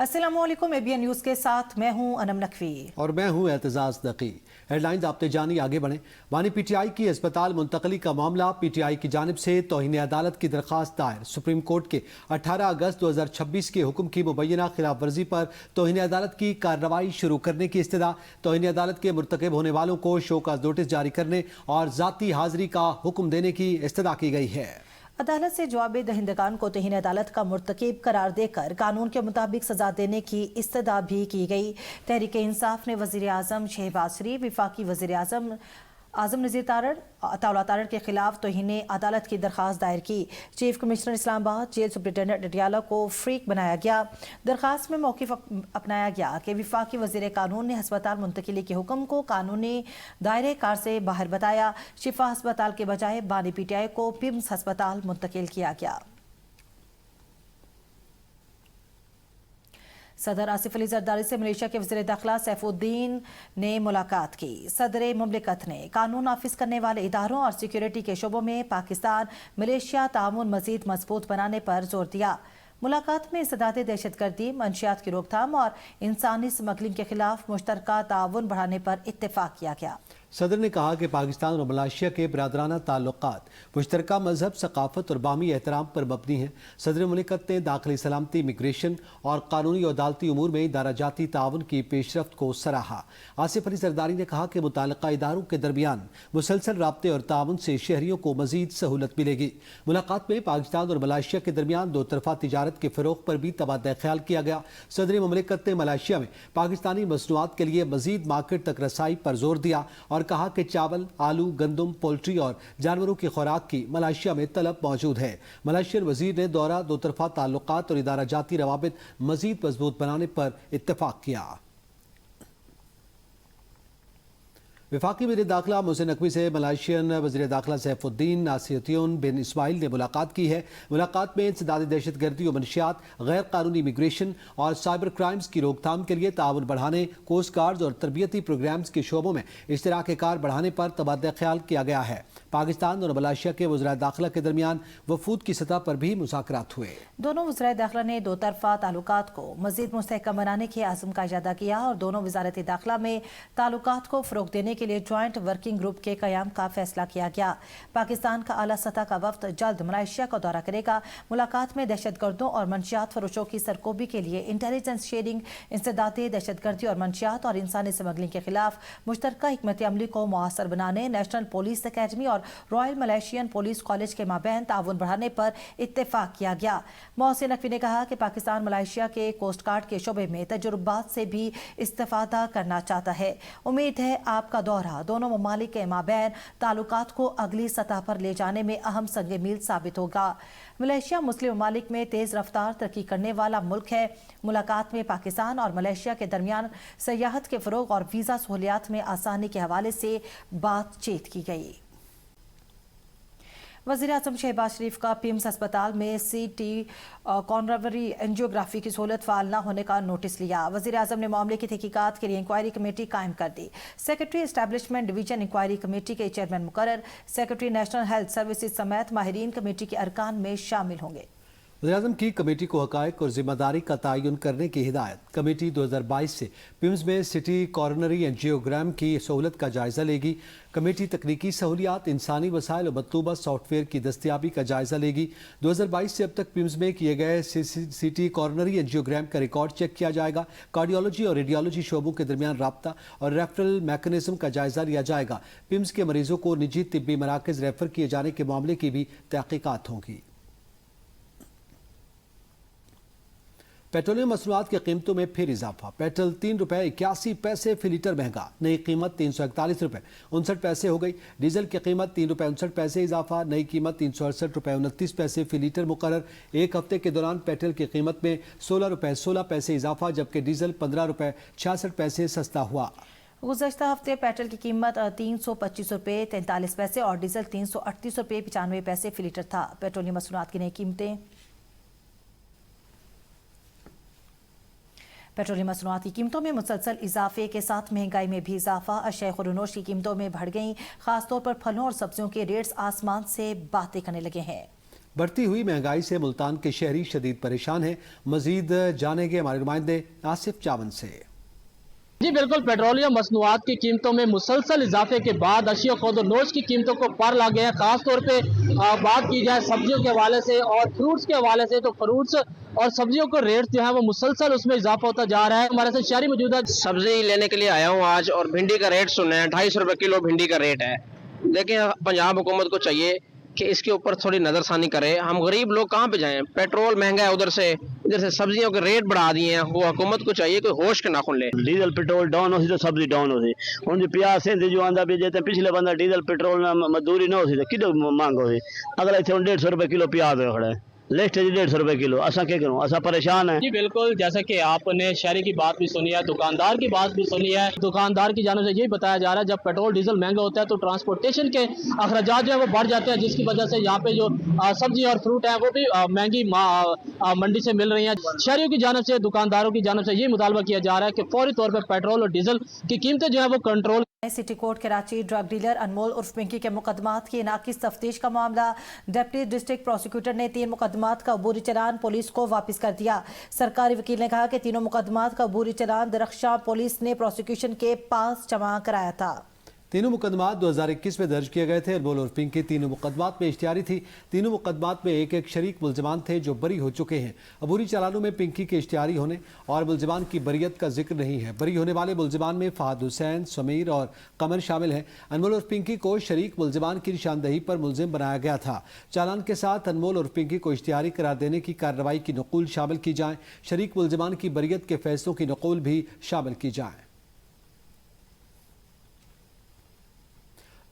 अस्सलामुअलैकुम, ABN news के साथ मैं हूं अनम नकवी और मैं हूं एतजाज नकी। हेडलाइंस आपते जानी आगे बढ़ें। बानी PTI की अस्पताल मुंतकली का मामला। PTI की जानिब से तौहीन अदालत की दरख्वास्त दायर। सुप्रीम कोर्ट के 18 अगस्त 2026 के हुक्म की मुबैना खिलाफ वर्जी पर तौहीन अदालत की कार्रवाई शुरू करने की इस्तदा। तौहीन अदालत के मुर्तकब होने वालों को शोकाज नोटिस जारी करने और जाती हाजिरी का हुक्म देने की इस्तदा की गई है। अदालत से जवाब दहिंदगान को तौहीन अदालत का मुर्तकिब करार देकर कानून के मुताबिक सजा देने की इस्तदा भी की गई। तहरीक इंसाफ ने वज़ीर आज़म शहबाज शरीफ, वफाकी वज़ीर आज़म नज़ीर तारड़ के खिलाफ तौहीन अदालत की दरख्वास्त दायर की। Chief commissioner Islamabad, jail superintendent Adiala को फ्रीक बनाया गया। दरख्वास्त में मौक़िफ़ अपनाया गया कि वफाकी वज़ीर कानून ने हस्पताल मुंतकिली के हुक्म को कानूनी दायरे कार से बाहर बताया। शिफा हस्पताल के बजाय बानी PTI को पिम्स हस्पताल मुंतकिल किया गया। सदर आसिफ अली जरदारी से मलेशिया के वज़ीर दाखिला सैफुद्दीन ने मुलाकात की। सदर मुमलिकत ने कानून नाफिज करने वाले इदारों और सिक्योरिटी के शोबों में पाकिस्तान मलेशिया ताउन मजीद मजबूत बनाने पर जोर दिया। मुलाकात में इस्तेदाद दहशतगर्दी, मंशियात की रोकथाम और इंसानी स्मगलिंग के खिलाफ मुश्तरका ताउन बढ़ाने पर इत्तेफाक किया गया। सदर ने कहा कि पाकिस्तान और मलेशिया के बरादराना ताल्लुकात मुश्तरका मजहब, सकाफत और बामी एहतराम पर मबनी हैं। सदर मुमलिकत ने दाखिली सलामती, इमिग्रेशन और कानूनी और अदालती उमूर में इदारा जाती ताउन की पेशरफ्त को सराहा। आसिफ अली जरदारी ने कहा कि मुताल्लिका इदारों के दरमियान मुसलसल राब्ते और ताउन से शहरियों को मजीद सहूलत मिलेगी। मुलाकात में पाकिस्तान और मलेशिया के दरमियान दो तरफा तिजारत के फ़रोग़ पर भी तबादला ख्याल किया गया। सदर मुमलिकत ने मलेशिया में पाकिस्तानी मसनूआत के लिए मजीद मार्केट तक रसाई पर जोर दिया और कहा कि चावल, आलू, गंदम, पोल्ट्री और जानवरों की खुराक की मलेशिया में तलब मौजूद है। मलेशियन वजीर ने दौरा, दो तरफा ताल्लुकात और इदारा जाती रवाबित मजीद मजबूत बनाने पर इत्तेफाक किया। वफाकी वज़ीर दाखिला मोहसिन नकवी से मलेशियन वज़ीर दाखिला सैफुद्दीन नासिरुद्दीन बिन इस्माइल ने मुलाकात की है। मुलाकात में इंसदादी दहशतगर्दी और मनशियात, गैर कानूनी इमिग्रेशन और साइबर क्राइम्स की रोकथाम के लिए ताउन बढ़ाने, कोस्ट गार्ड और तरबियती प्रोग्राम्स के शोबों में इश्तराक कार बढ़ाने पर तबादला ख्याल किया गया है। पाकिस्तान और मलेशिया के वज़राए दाखिला के दरमियान वफूद की सतह पर भी मुज़ाकरात हुए। दोनों वज़राए दाखिला ने दो तरफा ताल्लुकात को मज़ीद मुस्तहकम बनाने के आज़म का इजादा किया और दोनों वज़ारत दाखिला में ताल्लुकात को फ़रोग़ देने के लिए ज्वाइंट वर्किंग ग्रुप के क़याम का फैसला किया गया। पाकिस्तान का आला सतह का वफ्द जल्द मलेशिया का दौरा करेगा। मुलाकात में दहशतगर्दों और मंशियात फरोशों की सरकोबी के लिए इंटेलिजेंस शेयरिंग, इंसदादी दहशतगर्दी और मंशियात और इंसानी स्मगलिंग के खिलाफ मुश्तरका हिकमत अमली को मुअस्सर बनाने, नेशनल पुलिस अकेडमी और रॉयल मलेशियन पुलिस कॉलेज के माबैन ताउन बढ़ाने पर इत्तेफाक किया गया। मोहसिन नकवी ने कहा कि पाकिस्तान मलेशिया के कोस्ट गार्ड के शोबे में तजुर्बात से भी इस्तेफादा करना चाहता है। उम्मीद है आपका दौरा दोनों ममालिक के माबैन ताल्लुकात को अगली सतह पर ले जाने में अहम संग मील साबित होगा। मलेशिया मुस्लिम ममालिक में तेज रफ्तार तरक्की करने वाला मुल्क है। मुलाकात में पाकिस्तान और मलेशिया के दरमियान सयाहत के फ़रोग़ और वीज़ा सहूलियात में आसानी के हवाले से बातचीत की गई। वज़ीर आज़म शहबाज शरीफ का पिम्स अस्पताल में CT कॉर्नरी एंजियोग्राफी की सहूलत फ़ाल न होने का नोटिस लिया। वज़ीर आज़म ने मामले की तहकीकात के लिए इंक्वायरी कमेटी कायम कर दी। Secretary establishment division inquiry committee के चेयरमैन मुकर्रर, सेक्रेटरी नेशनल हेल्थ सर्विसेज समेत माहिरीन कमेटी के अरकान में शामिल होंगे। वज़ीर-ए-आज़म की कमेटी को हक़ाइक़ और ज़िम्मेदारी का तयन करने की हिदायत। कमेटी 2022 से पिम्स में सिटी कॉर्नरी एंजियोग्राम की सहूलत का जायज़ा लेगी। कमेटी तकनीकी सहूलियात, इंसानी वसाइल और मतलूबा सॉफ्टवेयर की दस्तियाबी का जायज़ा लेगी। 2022 से अब तक पिम्स में किए गए सिटी कॉर्नरी एंजियोग्राम का रिकॉर्ड चेक किया जाएगा। कार्डियोलॉजी और रेडियोलॉजी शोबों के दरमियान राब्ता और रेफरल मैकेनिज्म का जायज़ा लिया जाएगा। पिम्स के मरीजों को निजी तिब्बी मराकज़ रेफर किए जाने के मामले की भी तहकीकात होंगी। पेट्रोलियम मसनूआत की कीमतों में फिर इजाफा। पेट्रोल ₹3.81 फी लीटर महंगा, नई कीमत ₹341.59 हो गई। डीजल की कीमत ₹3.59 इजाफा, नई कीमत ₹368.29 फी लीटर मुकर्रर। एक हफ्ते के दौरान पेट्रोल की कीमत में ₹16.16 इजाफा, जबकि डीजल ₹15.66 सस्ता हुआ। गुज़श्ता हफ्ते पेट्रोल की कीमत ₹325.43 और डीजल ₹338.95 फी लीटर था। पेट्रोलियम मसनूआत की नई कीमतें। पेट्रोलियम मसनूआत की कीमतों में मुसलसल इजाफे के साथ महंगाई में भी इजाफा। अशय खुरनोश की कीमतों में बढ़ गई। खासतौर पर फलों और सब्जियों के रेट्स आसमान से बातें करने लगे हैं। बढ़ती हुई महंगाई से मुल्तान के शहरी शदीद परेशान हैं। मजीद जानेंगे हमारे नुमाइंदे आसिफ चावन से। जी बिल्कुल, पेट्रोलियम मसनूआत की कीमतों में मुसलसल इजाफे के बाद अशिया खुर्द और नोश की कीमतों को पार ला गए हैं। खास तौर पे बात की जाए सब्जियों के हवाले से और फ्रूट्स के हवाले से, तो फ्रूट्स और सब्जियों को रेट जो है वो मुसलसल उसमें इजाफा होता जा रहा है। हमारे साथ शहरी मौजूद है। सब्जी लेने के लिए आया हूँ आज, और भिंडी का रेट सुनना है। 250 रुपए किलो भिंडी का रेट है। देखिए, पंजाब हुकूमत को चाहिए कि इसके ऊपर थोड़ी नजरसानी करे। हम गरीब लोग कहाँ पे जाएं? पेट्रोल महंगा है, उधर से सब्जियों के रेट बढ़ा दिए हैं। वो हुकूमत को चाहिए कोई होश के नाखुन ले। डीजल पेट्रोल डाउन हो सी तो सब्जी डाउन हो सी। हुण प्याज से जो आंदा भी जेते पिछले बंदा डीजल पेट्रोल में मजदूरी न हो सी तो किडो महंगो हो। अगर इतने 150 रुपए किलो प्याज हो खड़ा है, लिस्ट है 150 रुपए किलो। असा क्या करूँ, असा परेशान है। जी बिल्कुल, जैसा कि आपने शहरी की बात भी सुनी है, दुकानदार की बात भी सुनी है। दुकानदार की जानिब से यही बताया जा रहा है, जब पेट्रोल डीजल महंगा होता है तो ट्रांसपोर्टेशन के अखराजात जो है वो बढ़ जाते हैं, जिसकी वजह से यहाँ पे जो सब्जी और फ्रूट है वो भी महंगी मंडी से मिल रही है। शहरियों की जानिब से, दुकानदारों की जानिब से ये मुतालबा किया जा रहा है कि फौरी तौर पर पेट्रोल और डीजल की कीमतें जो है वो control. City court Karachi drug dealer Anmol उर्फ पिंकी के मुकदमात की नाकिस तफ्तीश का मामला। डिप्टी डिस्ट्रिक्ट प्रोसिक्यूटर ने 3 मुकदमात का अबूरी चालान पुलिस को वापस कर दिया। सरकारी वकील ने कहा कि तीनों मुकदमात का अबूरी चालान दरख्शां पुलिस ने प्रोसिक्यूशन के पास जमा कराया था। तीनों मुकदमात 2021 में दर्ज किए गए थे। अनमोल और पिंकी तीनों मुकदमात में इश्तिहारी थी। तीनों मुकदमात में एक एक शरीक मुल्जिमान थे जो बरी हो चुके हैं। अबूरी चालानों में पिंकी के इश्तिहारी होने और मुल्जिमान की बरियत का जिक्र नहीं है। बरी होने वाले मुल्जिमान में फहद हुसैन, समीर और कमर शामिल हैं। अनमोल और पिंकी को शरीक मुल्जिमान की निशानदही पर मुल्जिम बनाया गया था। चालान के साथ अनमोल और पिंकी को इश्तिहारी करार देने की कार्रवाई की नकूल शामिल की जाए। शरीक मुल्जिमान की बरियत के फैसलों की नकूल भी शामिल की जाए।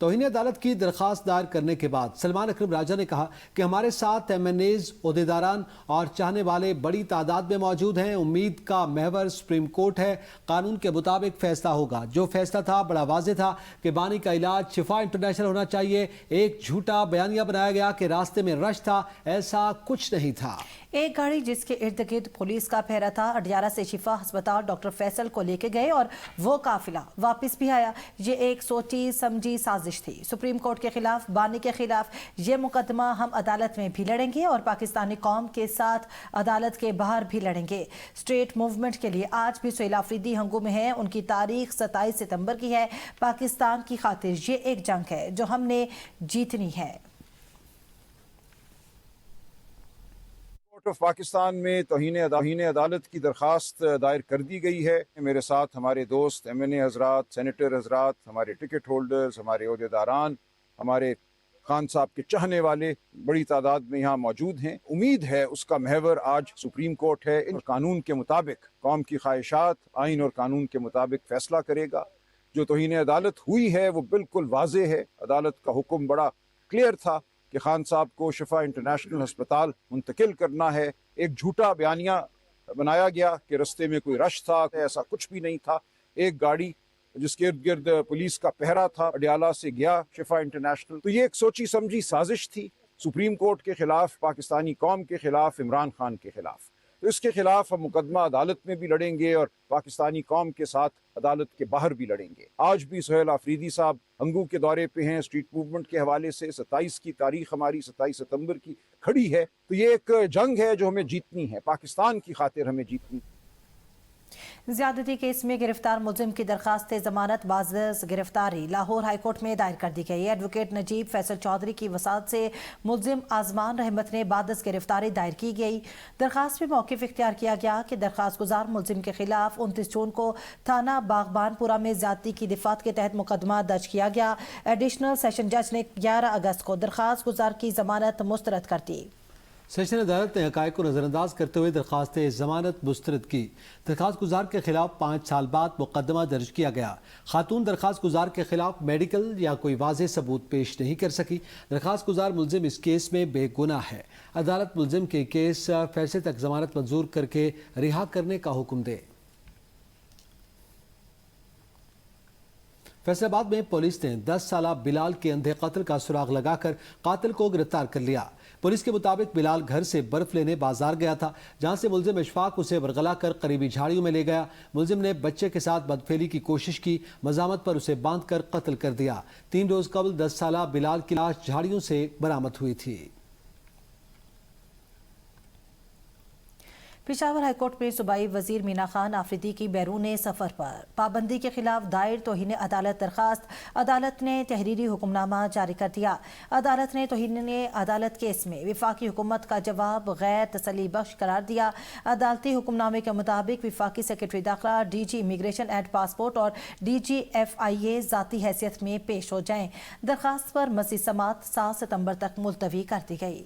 तौहीन अदालत की दरख्वास्त दायर करने के बाद सलमान अकरम राजा ने कहा कि हमारे साथ MNAs, ओहदेदारान और चाहने वाले बड़ी तादाद में मौजूद हैं। उम्मीद का महवर सुप्रीम कोर्ट है। कानून के मुताबिक फैसला होगा। जो फैसला था बड़ा वाज़ेह था कि बानी का इलाज शिफा इंटरनेशनल होना चाहिए। एक झूठा बयानिया बनाया गया कि रास्ते में रश था, ऐसा कुछ नहीं था। एक गाड़ी जिसके इर्द गिर्द पुलिस का पहरा था, अडियाला से शिफा अस्पताल डॉक्टर फैसल को लेके गए और वो काफिला वापस भी आया। ये एक सोची समझी साजिश थी। सुप्रीम कोर्ट के खिलाफ, बानी के खिलाफ ये मुकदमा हम अदालत में भी लड़ेंगे और पाकिस्तानी कौम के साथ अदालत के बाहर भी लड़ेंगे। स्ट्रेट मूवमेंट के लिए आज भी सुहेल आफरीदी हंगू में है। उनकी तारीख 27 सितंबर की है। पाकिस्तान की खातिर ये एक जंग है जो हमने जीतनी है। कोर्ट ऑफ पाकिस्तान में तौहीन अदालत की दरख्वास्त दायर कर दी गई है। मेरे साथ हमारे दोस्त MNA हजरात, सेनेटर हजरात, हमारे टिकट होल्डर्स, हमारे ओहदेदारान, हमारे खान साहब के चाहने वाले बड़ी तादाद में यहाँ मौजूद हैं। उम्मीद है उसका महवर आज सुप्रीम कोर्ट है। इन कानून के मुताबिक कौम की ख्वाहिशात आइन और कानून के मुताबिक फैसला करेगा। जो तौहीन अदालत हुई है वो बिल्कुल वाज़ेह है। अदालत का हुक्म बड़ा क्लियर था कि खान साहब को शिफा इंटरनेशनल अस्पताल मुंतकिल करना है। एक झूठा बयानिया बनाया गया कि रस्ते में कोई रश था, ऐसा कुछ भी नहीं था। एक गाड़ी जिसके इर्द गिर्द पुलिस का पहरा था अडियाला से गया शिफा इंटरनेशनल। तो ये एक सोची समझी साजिश थी सुप्रीम कोर्ट के खिलाफ, पाकिस्तानी कौम के खिलाफ, इमरान खान के खिलाफ। तो इसके खिलाफ हम मुकदमा अदालत में भी लड़ेंगे और पाकिस्तानी कौम के साथ अदालत के बाहर भी लड़ेंगे। आज भी सुहेल आफरीदी साहब हंगू के दौरे पे हैं। स्ट्रीट मूवमेंट के हवाले से 27 की तारीख हमारी 27 सितंबर की खड़ी है। तो ये एक जंग है जो हमें जीतनी है, पाकिस्तान की खातिर हमें जीतनी है। ज्यादती केस में गिरफ्तार मुलजिम की दरखास्त जमानत बाज़ गिरफ्तारी लाहौर हाईकोर्ट में दायर कर दी गई। एडवोकेट नजीब फैसल चौधरी की वसात से मुलजिम आजमान रहमत ने बादस गिरफ्तारी दायर की गई। दरखास्त में मौक़िफ़ इख्तियार किया गया कि दरखास्त गुजार मुलजिम के खिलाफ 29 जून को थाना बागबानपुरा में ज्यादती की दिफात के तहत मुकदमा दर्ज किया गया। एडिशनल सेशन जज ने 11 अगस्त को दरखास्त गुजार की जमानत मुस्तरद कर दी। सेशन अदालत ने हक़ाइक़ को नज़रअंदाज करते हुए दरख्वास्त ज़मानत मुस्तरद की। दरख्वास्त गुजार के खिलाफ 5 साल बाद मुकदमा दर्ज किया गया। खातून दरख्वास्त गुजार के खिलाफ मेडिकल या कोई वाज़ेह सबूत पेश नहीं कर सकी। दरख्वास्त गुजार मुलजिम इस केस में बेगुनाह है। अदालत मुलजिम के केस फैसले तक ज़मानत मंजूर करके रिहा करने का हुक्म दे। फैसलाबाद में पुलिस ने 10 साला बिलाल के अंधे कत्ल का सुराग लगाकर कातिल को गिरफ्तार कर लिया। पुलिस के मुताबिक बिलाल घर से बर्फ लेने बाजार गया था, जहां से मुलजिम इशफाक उसे बरगला कर करीबी झाड़ियों में ले गया। मुलजिम ने बच्चे के साथ बदफेली की कोशिश की, मजामत पर उसे बांधकर कत्ल कर दिया। 3 रोज कबल 10 साला बिलाल की लाश झाड़ियों से बरामद हुई थी। पेशावर हाईकोर्ट में सूबाई वजीर मीना खान आफरीदी की बैरून सफ़र पर पाबंदी के खिलाफ दायर तौहीन अदालत दरखास्त अदालत ने तहरीरी हुक्मनामा जारी कर दिया। अदालत ने तौहीन अदालत केस में विफाकी हुकूमत का जवाब गैर तसली बख्श करार दिया। अदालती हुक्मनामे के मुताबिक विफाकी सेक्रेटरी दाखिला, DG इमिग्रेशन एंड पासपोर्ट और DG FIA ज़ाती हैसियत में पेश हो जाएं। दरखास्त पर मज़ीद समाअत 7 सितंबर तक मुलतवी कर दी गई।